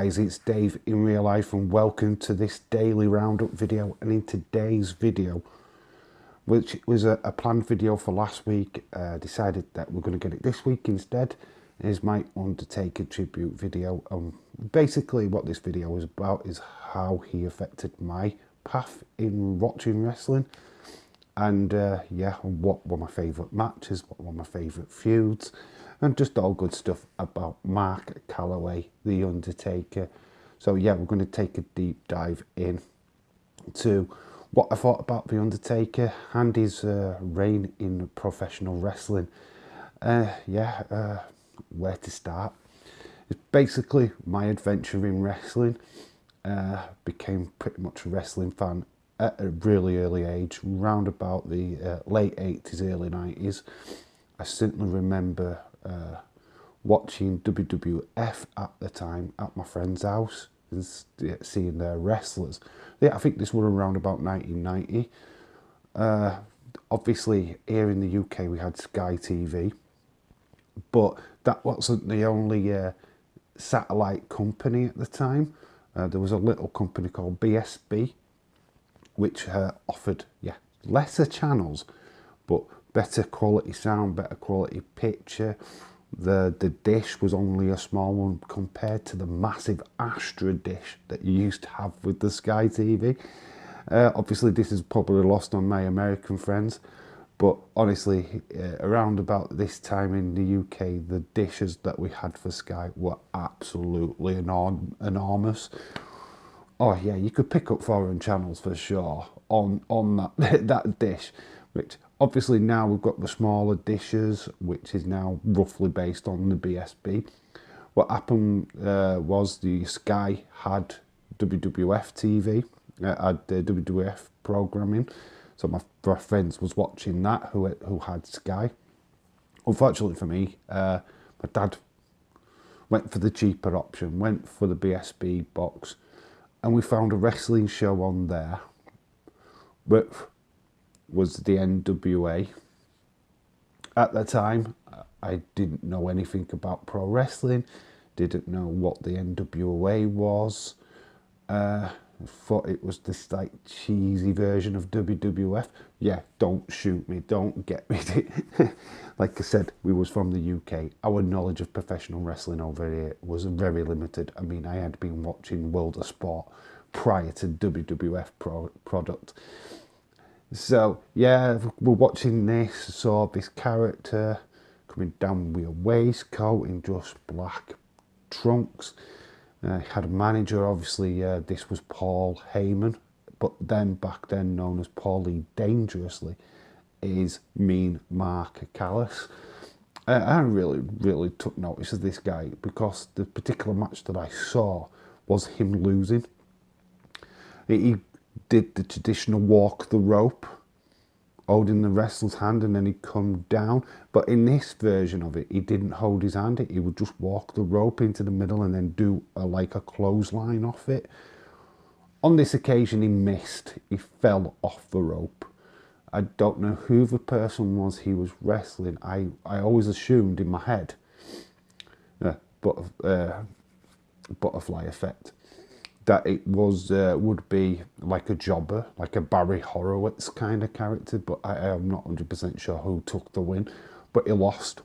guys, it's Dave in real life and welcome to this daily roundup video. And in today's video, which was a planned video for last week, decided that we're going to get it this week instead, is my Undertaker tribute video. Basically what this video is about is how he affected my path in watching wrestling. And yeah, what were my favourite matches, what were my favourite feuds, and just all good stuff about Mark Callaway, the Undertaker. So yeah, we're going to take a deep dive in to what I thought about the Undertaker and his reign in professional wrestling. Where to start? It's basically my adventure in wrestling. Became pretty much a wrestling fan at a really early age, round about the late 80s, early 90s. I certainly remember watching WWF at the time at my friend's house and seeing their wrestlers. Yeah, I think this was around about 1990. Obviously, here in the UK we had Sky TV, but that wasn't the only satellite company at the time. There was a little company called BSB, which offered lesser channels, but better quality sound, better quality picture. The dish was only a small one compared to the massive Astra dish that you used to have with the Sky TV. Obviously, this is probably lost on my American friends, but honestly, around about this time in the UK, the dishes that we had for Sky were absolutely enormous. Oh yeah, you could pick up foreign channels for sure on that that dish, which obviously now we've got the smaller dishes, which is now roughly based on the BSB. What happened was the Sky had WWF TV, had WWF programming, so my friends was watching that who had Sky. Unfortunately for me, my dad went for the cheaper option, went for the BSB box, and we found a wrestling show on there, which was the NWA. At the time, I didn't know anything about pro wrestling, didn't know what the NWA was. Thought it was this like cheesy version of WWF. Yeah, don't shoot me, don't get me. Like I said, we was from the UK. Our knowledge of professional wrestling over here was very limited. I mean, I had been watching World of Sport prior to WWF product. So yeah, we're watching this, saw this character coming down with a waistcoat in just black trunks. Had a manager, obviously. This was Paul Heyman, but then back then known as Paulie Dangerously, is Mean Mark Callaway. I really took notice of this guy because the particular match that I saw was him losing. He did the traditional walk the rope, holding the wrestler's hand, and then he'd come down. But in this version of it, he didn't hold his hand. He would just walk the rope into the middle and then do like a clothesline off it. On this occasion, he missed. He fell off the rope. I don't know who the person was he was wrestling. I always assumed in my head, butterfly effect, that it was would be like a jobber, like a Barry Horowitz kind of character, but I am not 100% sure who took the win. But he lost.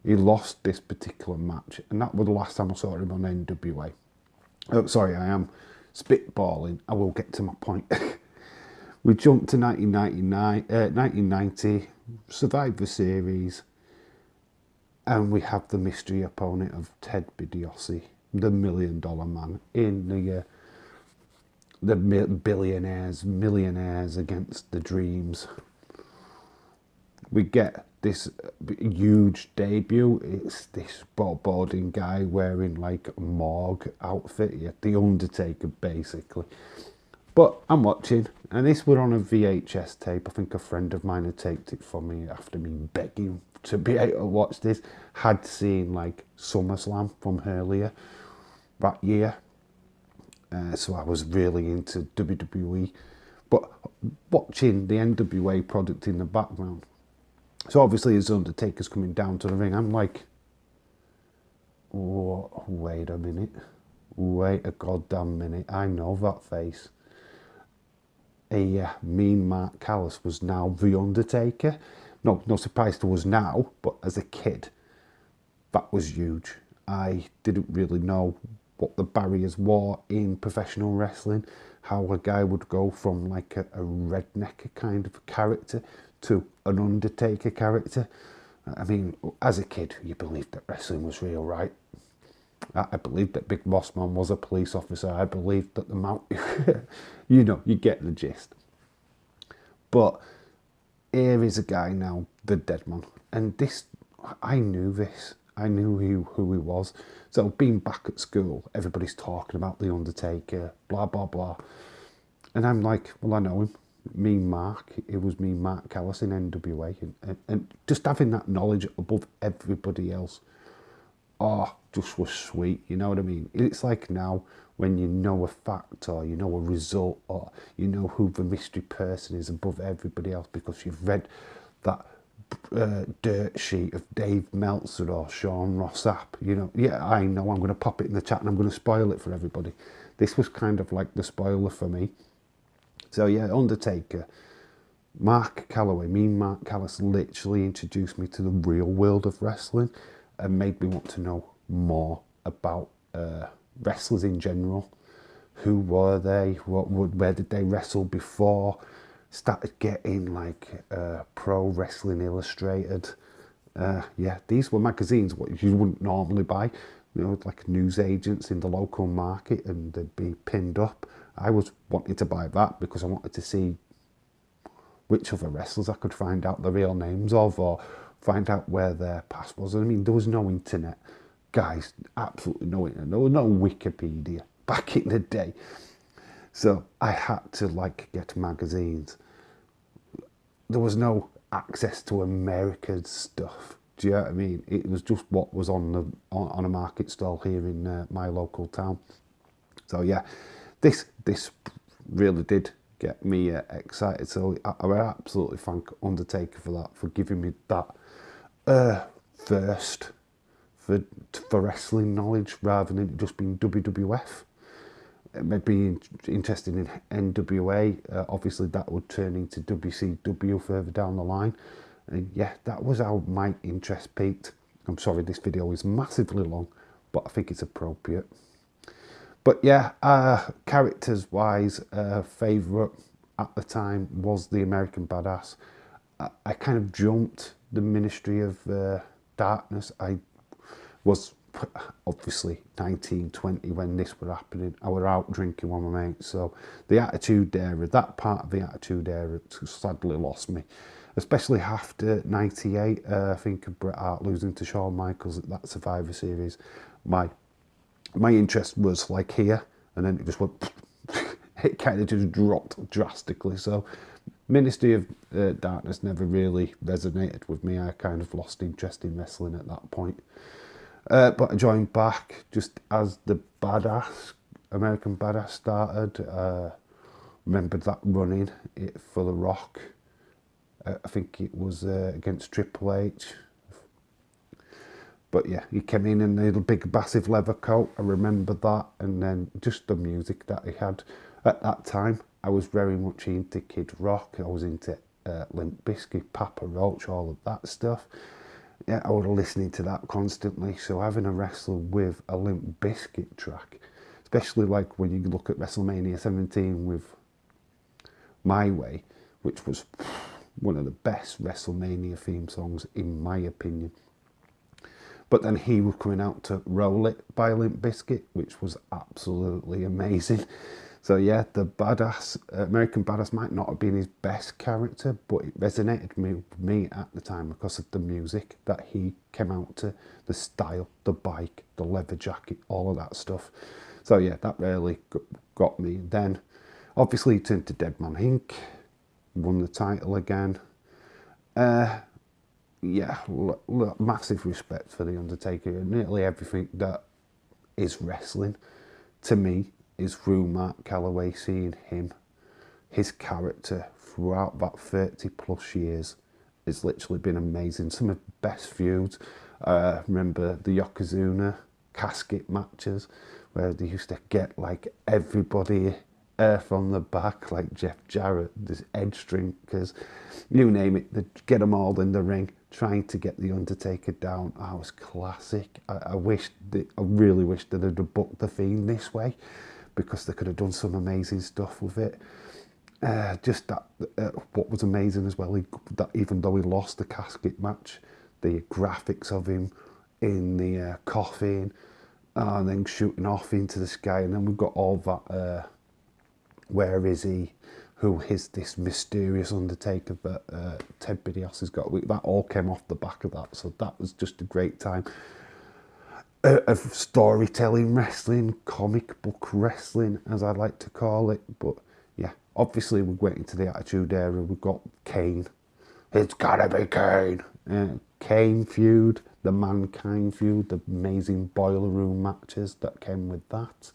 He lost this particular match, and that was the last time I saw him on NWA. Oh, sorry, I am spitballing. I will get to my point. We jumped to 1990, Survivor Series, and we have the mystery opponent of Ted DiBiase, the $1 Million Man, in the millionaires against the Dreams. We get this huge debut. It's this bodyboarding guy wearing like a morgue outfit, yeah, the Undertaker basically. But I'm watching, and this was on a VHS tape. I think a friend of mine had taped it for me after me begging to be able to watch this. Had seen like SummerSlam from earlier that year, so I was really into WWE. But watching the NWA product in the background, so obviously as Undertaker's coming down to the ring, I'm like, Oh, wait a minute. Wait a goddamn minute. I know that face. Yeah, mean Mark Callaway was now the Undertaker. No surprise to us now, but as a kid, that was huge. I didn't really know what the barriers were in professional wrestling, how a guy would go from like a redneck kind of character to an Undertaker character. I mean, as a kid, you believed that wrestling was real, right? I believed that Big Boss Man was a police officer. I believed that the Mount, you get the gist. But here is a guy now, the dead man. And this, I knew this. I knew who he was. So being back at school, everybody's talking about The Undertaker, blah, blah, blah. And I'm like, well, I know him. Me, Mark. It was me, Mark Callaway in NWA. And just having that knowledge above everybody else, oh, just was sweet. You know what I mean? It's like now when you know a fact or you know a result or you know who the mystery person is above everybody else because you've read that dirt sheet of Dave Meltzer or Sean Ross Sapp. You know, yeah, I know I'm going to pop it in the chat and I'm going to spoil it for everybody. This was kind of like the spoiler for me. So yeah, Undertaker, Mark Callaway, Mark Callaway literally introduced me to the real world of wrestling and made me want to know more about wrestlers in general. Who were they? Where did they wrestle before? Started getting like Pro Wrestling Illustrated. Yeah, these were magazines what you wouldn't normally buy. You know, like news agents in the local market, and they'd be pinned up. I was wanting to buy that because I wanted to see which other wrestlers I could find out the real names of or find out where their past was. I mean, there was no internet. Guys, absolutely no internet. There was no Wikipedia back in the day. So I had to like get magazines. There was no access to American stuff. Do you know what I mean? It was just what was on a market stall here in my local town. So yeah, this really did get me excited. So I would absolutely thank Undertaker for that, for giving me that first for wrestling knowledge rather than it just being WWF. It may be interested in NWA. Obviously, that would turn into WCW further down the line. And yeah, that was how my interest peaked. I'm sorry, this video is massively long, but I think it's appropriate. But yeah, characters-wise, favourite at the time was the American Badass. I kind of jumped the Ministry of Darkness. I was obviously 19, 20 when this was happening. I was out drinking with my mates, so the Attitude Era, that part of the Attitude Era sadly lost me. Especially after 98, I think of Bret Hart losing to Shawn Michaels at that Survivor Series. My interest was like here, and then it just went, it kind of just dropped drastically. So Ministry of Darkness never really resonated with me. I kind of lost interest in wrestling at that point. But I joined back just as the Badass, American Badass started. Remembered that running it for The Rock. I think it was against Triple H. But yeah, he came in a big massive leather coat. I remember that. And then just the music that he had. At that time, I was very much into Kid Rock. I was into Limp Bizkit, Papa Roach, all of that stuff. Yeah, I was listening to that constantly. So having a wrestler with a Limp Bizkit track, especially like when you look at WrestleMania 17 with My Way, which was one of the best WrestleMania theme songs in my opinion. But then he was coming out to Roll It by Limp Bizkit, which was absolutely amazing. So yeah, the Badass, American Badass might not have been his best character, but it resonated with me at the time because of the music that he came out to, the style, the bike, the leather jacket, all of that stuff. So yeah, that really got me. Then obviously he turned to Dead Man Inc., won the title again. Yeah, massive respect for The Undertaker. Nearly everything that is wrestling, to me, is through Mark Callaway, seeing him, his character throughout that 30 plus years. It's literally been amazing. Some of the best feuds. Remember the Yokozuna casket matches where they used to get like everybody from the back, like Jeff Jarrett, there's Edge Drinkers, you name it, they get them all in the ring trying to get the Undertaker down. Oh, it was classic. I really wish that they'd have booked the Fiend this way, because they could have done some amazing stuff with it. Just that, what was amazing as well, that even though he lost the casket match, the graphics of him in the coffin, and then shooting off into the sky, and then we've got all that, where is he, who is this mysterious Undertaker that Ted DiBiase has got, that all came off the back of that, so that was just a great time of storytelling wrestling, comic book wrestling, as I like to call it. But yeah, obviously we're getting to the Attitude Era. We've got Kane. It's gotta be Kane. Kane feud, the Mankind feud, the amazing Boiler Room matches that came with that.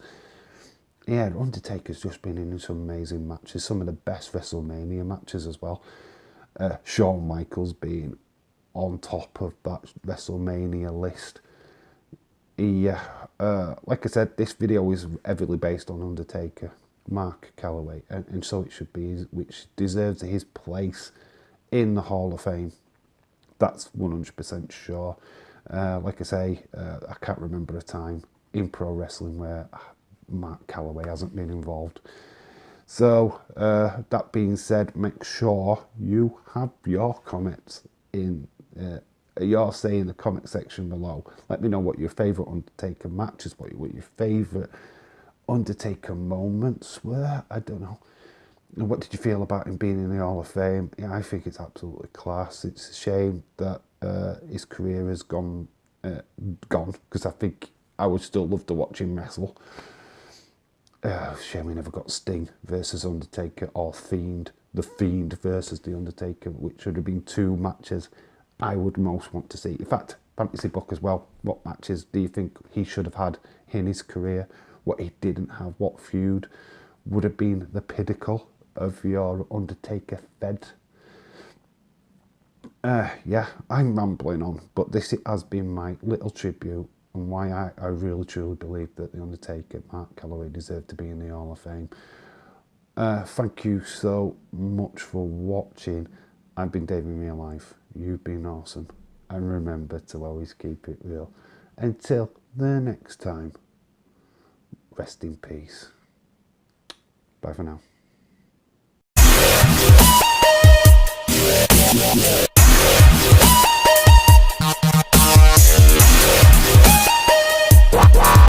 Yeah, Undertaker's just been in some amazing matches, some of the best WrestleMania matches as well. Shawn Michaels being on top of that WrestleMania list. Like I said, this video is heavily based on Undertaker, Mark Callaway, and so it should be, which deserves his place in the Hall of Fame. That's 100% sure. Like I say, I can't remember a time in pro wrestling where Mark Callaway hasn't been involved. So, that being said, make sure you have your comments in your say in the comment section below. Let me know what your favourite Undertaker matches, what your favourite Undertaker moments were. I don't know. What did you feel about him being in the Hall of Fame? Yeah, I think it's absolutely class. It's a shame that his career has gone, because I think I would still love to watch him wrestle. Shame we never got Sting versus Undertaker, or Fiend, the Fiend versus the Undertaker, which would have been two matches I would most want to see. In fact, fantasy book as well. What matches do you think he should have had in his career? What he didn't have? What feud would have been the pinnacle of your Undertaker fed? Yeah, I'm rambling on, but this has been my little tribute and why I really truly believe that the Undertaker, Mark Callaway, deserved to be in the Hall of Fame. Thank you so much for watching. I've been David in Real Life. You've been awesome. And remember to always keep it real. Until the next time, rest in peace. Bye for now.